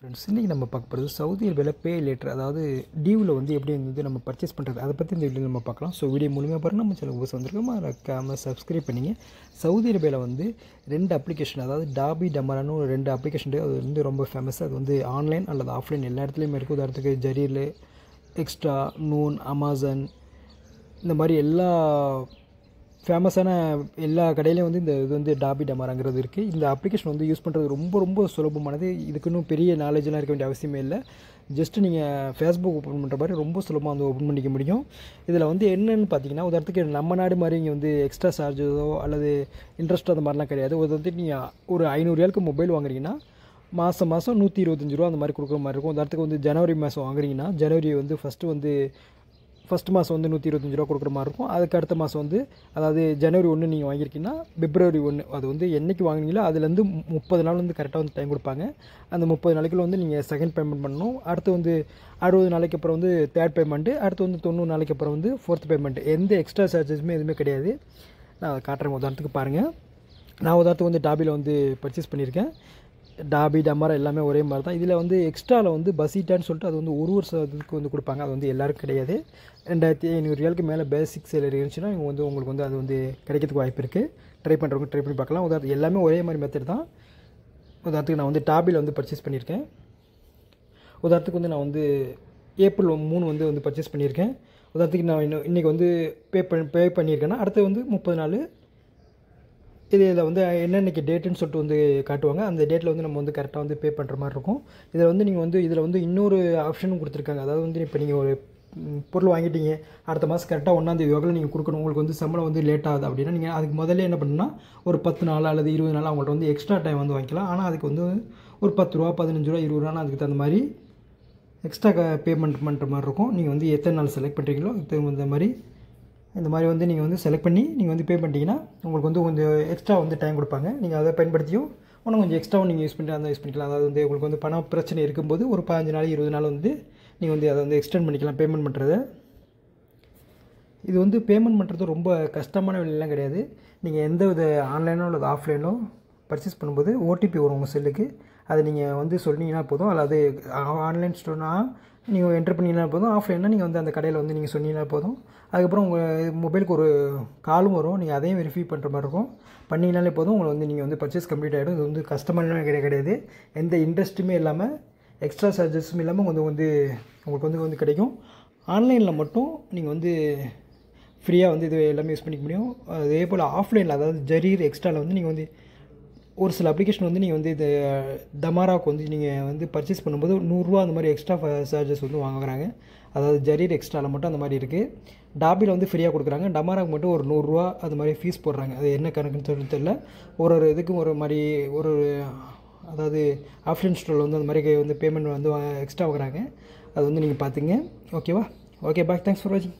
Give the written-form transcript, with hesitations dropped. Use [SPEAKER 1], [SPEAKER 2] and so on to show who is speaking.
[SPEAKER 1] Friends இன்றைக்கி நம்ம பார்க்க போகிறது சவுதி அரேபியாவில் பே லேட்டர் அதாவது டியூவில் வந்து எப்படி வந்து நம்ம பர்ச்சேஸ் பண்ணுறது அதை பற்றி இந்த வீடியோ நம்ம பார்க்கலாம். ஸோ வீடியோ முழுமையாக பாருங்கள். நம்ம சேனல் புதுசு வந்திருக்கோம், மறக்காமல் சப்ஸ்கிரைப் பண்ணிங்க. சவுதி அரேபியாவில் வந்து 2 அப்ளிகேஷன், அதாவது டாபி டமரான்னு ஒரு 2 அப்ளிகேஷன் அது வந்து ரொம்ப ஃபேமஸ். அது வந்து ஆன்லைன் அல்லது ஆஃப்லைன் எல்லா இடத்துலையுமே இருக்குது. உதாரணத்துக்கு ஜரீர், எக்ஸ்ட்ரா, நூன், அமேசான், இந்த மாதிரி எல்லா ஃபேமஸான எல்லா கடையிலையும் வந்து இந்த இது வந்து டாபி டமராங்கிறது இருக்குது. இந்த அப்ளிகேஷன் வந்து யூஸ் பண்ணுறது ரொம்ப சுலபமானது. இதுக்கு இன்னும் பெரிய நாலேஜெலாம் இருக்க வேண்டிய அவசியமே இல்லை. ஜஸ்ட்டு நீங்கள் ஃபேஸ்புக் ஓப்பன் பண்ணுற மாதிரி ரொம்ப சுலபமாக வந்து ஓப்பன் பண்ணிக்க முடியும். இதில் வந்து என்னென்னு பார்த்தீங்கன்னா, உதாரணத்துக்கு நம்ம நாடு மாதிரி இங்கே வந்து எக்ஸ்ட்ரா சார்ஜஸோ அல்லது இன்ட்ரெஸ்ட் அந்த மாதிரிலாம் கிடையாது. வந்து நீங்கள் ஒரு 500 ரியாலுக்கு மொபைல் வாங்குறீங்கன்னா மாதம் 125 ரூபா அந்த மாதிரி கொடுக்குற மாதிரி இருக்கும். உதாரணத்துக்கு வந்து ஜனவரி மாதம் வாங்குறீங்கன்னா ஜனவரி வந்து ஃபஸ்ட்டு மாதம் வந்து 125 ரூபா கொடுக்குற மாதிரி இருக்கும். அதுக்கு அடுத்த மாதம் வந்து, அதாவது ஜனவரி 1 நீங்கள் வாங்கியிருக்கீங்கன்னா பிப்ரவரி 1 அது வந்து என்றைக்கு வாங்கினீங்களோ அதுலேருந்து 30 நாள் வந்து கரெக்டாக வந்து டைம் கொடுப்பாங்க. அந்த 30 நாளைக்குள்ள வந்து நீங்கள் செகண்ட் பேமெண்ட் பண்ணணும். அடுத்து வந்து 60 நாளைக்கு அப்புறம் வந்து தேர்ட் பேமெண்ட்டு, அடுத்து வந்து 90 நாளைக்கு அப்புறம் வந்து ஃபோர்த் பேமெண்ட்டு. எந்த எக்ஸ்ட்ரா சார்ஜஸுமே எதுவுமே கிடையாது. நான் அதை காட்டுறேன். உதாரணத்துக்கு பாருங்கள். நான் உதாரணத்துக்கு வந்து டாபியில் வந்து பர்ச்சேஸ் பண்ணியிருக்கேன். டாபி டமரா எல்லாமே ஒரே மாதிரி தான். இதில் வந்து எக்ஸ்ட்ராவில் வந்து பசிட்டான்னு சொல்லிட்டு அது வந்து ஒரு வருஷத்துக்கு வந்து கொடுப்பாங்க. அது வந்து எல்லாருக்கும் கிடையாது. 2500 ரியாலுக்கு மேலே பேசிக் சேலரி இருந்துச்சுன்னா இவங்க வந்து உங்களுக்கு வந்து அது வந்து கிடைக்கிறதுக்கு வாய்ப்பு இருக்குது. ட்ரை பண்ணுறவங்க ட்ரை பண்ணி பார்க்கலாம். உதாரணத்துக்கு எல்லாமே ஒரே மாதிரி மெத்தட் தான். உதாரணத்துக்கு நான் வந்து டாபியில் வந்து பர்ச்சேஸ் பண்ணியிருக்கேன். உதாரணத்துக்கு வந்து நான் வந்து ஏப்ரல் 3 வந்து பர்ச்சேஸ் பண்ணியிருக்கேன். உதாரணத்துக்கு நான் இன்றைக்கி வந்து பே பண்ணியிருக்கேன்னா அடுத்து வந்து 30 நாள் இதில் வந்து என்னென்னைக்கு டேட்டுன்னு சொல்லிட்டு வந்து காட்டுவாங்க. அந்த டேட்டில் வந்து நம்ம வந்து கரெக்டாக வந்து பே பண்ணுற மாதிரி இருக்கும். இதில் வந்து நீங்கள் வந்து இதில் வந்து இன்னொரு ஆப்ஷனும் கொடுத்துருக்காங்க. அதாவது வந்து இப்போ நீங்கள் ஒரு பொருள் வாங்கிட்டீங்க, அடுத்த மாதம் கரெக்டாக 1ஆம் தேதி வகையில் நீங்கள் கொடுக்கணும். உங்களுக்கு வந்து சம்பளம் வந்து லேட் ஆகுது அப்படின்னா நீங்கள் அதுக்கு முதல்ல என்ன பண்ணுன்னா ஒரு 10 நாள் அல்லது 20 நாள் அவங்கள்ட்ட வந்து எக்ஸ்ட்ரா டைம் வந்து வாங்கிக்கலாம். ஆனால் அதுக்கு வந்து ஒரு 10 ரூபா, 15 ரூபா, 20 ரூபான்னு அதுக்கு தகுந்த மாதிரி எக்ஸ்ட்ரா பேமெண்ட் பண்ணுற மாதிரி இருக்கும். நீங்கள் வந்து எத்தனை நாள் செலக்ட் பண்ணுறீங்களோ இந்த மாதிரி வந்து நீங்கள் வந்து செலக்ட் பண்ணி நீங்கள் வந்து பே பண்ணிட்டீங்கன்னா உங்களுக்கு வந்து கொஞ்சம் எக்ஸ்ட்ரா வந்து டைம் கொடுப்பாங்க. நீங்கள் அதை பயன்படுத்தியும் இன்னும் கொஞ்சம் எக்ஸ்ட்ராவும் நீங்கள் யூஸ் பண்ணிக்கலாம். அதாவது வந்து உங்களுக்கு வந்து பண பிரச்சனை இருக்கும்போது ஒரு 15 நாள் 20 நாள் வந்து நீங்கள் வந்து அதை வந்து எக்ஸ்டெண்ட் பண்ணிக்கலாம் பேமெண்ட் பண்ணுறதை. இது வந்து பேமெண்ட் பண்ணுறது ரொம்ப கஷ்டமான வேலையெல்லாம் கிடையாது. நீங்கள் எந்த வித ஆன்லைனோ அல்லது ஆஃப்லைனோ பர்ச்சேஸ் பண்ணும்போது ஓடிபி வரும் உங்கள் செல்லுக்கு. அதை நீங்கள் வந்து சொன்னீங்கன்னா போதும். அல்லது ஆன்லைன் ஸ்டோர்னால் நீங்கள் என்ட்ரு பண்ணிங்கன்னா போதும். ஆஃப்லைன்னா நீங்கள் வந்து அந்த கடையில் வந்து நீங்கள் சொன்னீங்கன்னா போதும். அதுக்கப்புறம் உங்கள் மொபைலுக்கு ஒரு காலும் வரும். நீங்கள் அதையும் வெரிஃபை பண்ணுற மாதிரி இருக்கும். பண்ணிங்கனாலே போதும். உங்களை வந்து நீங்கள் வந்து பர்ச்சேஸ் கம்ப்ளீட் ஆகிடும். இது வந்து கஸ்டமர்லாம் கிடையாது. எந்த இன்ட்ரெஸ்ட்டுமே இல்லாமல் எக்ஸ்ட்ரா சார்ஜஸும் இல்லாமல் உங்களுக்கு வந்து கிடைக்கும். ஆன்லைனில் மட்டும் நீங்கள் வந்து ஃப்ரீயாக வந்து இது எல்லாமே யூஸ் பண்ணிக்க முடியும். அதே போல் ஆஃப்லைனில், அதாவது ஜரீர், எக்ஸ்ட்ராவில் வந்து நீங்கள் வந்து ஒரு சில அப்ளிகேஷன் வந்து நீங்கள் வந்து இது டமாராவுக்கு வந்து நீங்கள் வந்து பர்ச்சேஸ் பண்ணும்போது 100 ரூபா அந்த மாதிரி எக்ஸ்ட்ரா சார்ஜஸ் வந்து வாங்குறாங்க. அதாவது ஜரீர் எக்ஸ்ட்ராவில் மட்டும் அந்த மாதிரி இருக்குது. டாபியில் வந்து ஃப்ரீயாக கொடுக்குறாங்க. டமாராவுக்கு மட்டும் ஒரு 100 ரூபா அது மாதிரி ஃபீஸ் போடுறாங்க. அது என்ன கணக்குன்னு சொல்லிட்டு தெரியல. ஒரு இதுக்கும் ஒரு மாதிரி அதாவது ஆஃப்லைன் ஸ்டோரில் வந்து அந்த மாதிரி வந்து பேமெண்ட் வந்து எக்ஸ்ட்ரா வாங்குறாங்க. அது வந்து நீங்கள் பார்த்துங்க. ஓகேவா? Okay, bye. தேங்க்ஸ் ஃபார் வாட்சிங்.